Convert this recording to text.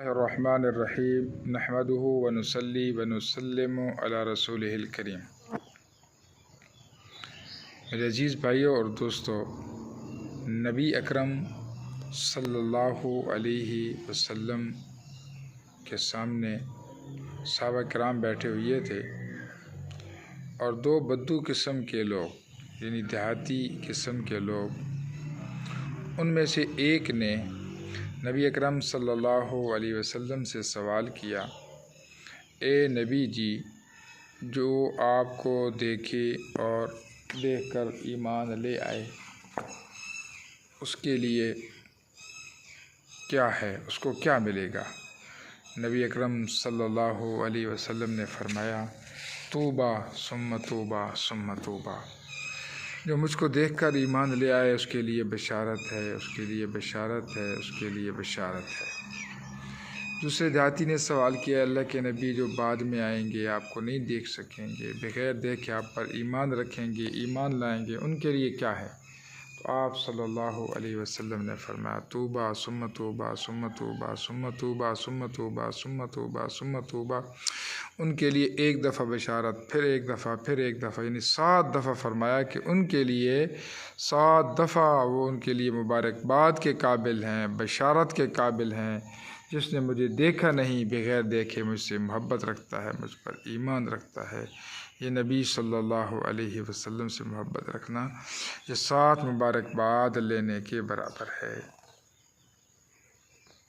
الرحمن الرحیم نحمده ونصلی ونسلم علی رسولہ الکریم۔ میرے عزیز بھائیوں اور دوستو، نبی اکرم صلی اللہ علیہ وسلم کے سامنے صحابہ کرام بیٹھے ہوئے تھے اور دو بدو قسم کے لوگ یعنی دیہاتی قسم کے لوگ، ان میں سے ایک نے نبی اکرم صلی اللہ علیہ وسلم سے سوال کیا، اے نبی جی، جو آپ کو دیکھے اور دیکھ کر ایمان لے آئے اس کے لیے کیا ہے، اس کو کیا ملے گا؟ نبی اکرم صلی اللہ علیہ وسلم نے فرمایا، طوبیٰ ثم طوبیٰ ثم طوبیٰ۔ جو مجھ کو دیکھ کر ایمان لے آئے اس کے لیے بشارت ہے، اس کے لیے بشارت ہے، اس کے لیے بشارت ہے۔ دوسرے دیہاتی نے سوال کیا، اللہ کے نبی، جو بعد میں آئیں گے، آپ کو نہیں دیکھ سکیں گے، بغیر دیکھے آپ پر ایمان رکھیں گے، ایمان لائیں گے، ان کے لیے کیا ہے؟ تو آپ صلی اللہ علیہ وسلم نے فرمایا، طوبیٰ ثم طوبیٰ ثم طوبیٰ ثم طوبیٰ ثم طوبیٰ ثم طوبیٰ ثم طوبیٰ۔ ان کے لیے ایک دفعہ بشارت، پھر ایک دفعہ، پھر ایک دفعہ، یعنی 7 دفعہ فرمایا کہ ان کے لیے 7 دفعہ وہ ان کے لیے مبارکباد کے قابل ہیں، بشارت کے قابل ہیں۔ جس نے مجھے دیکھا نہیں، بغیر دیکھے مجھ سے محبت رکھتا ہے، مجھ پر ایمان رکھتا ہے۔ یہ نبی صلی اللہ علیہ وسلم سے محبت رکھنا یہ 7 مبارکباد لینے کے برابر ہے۔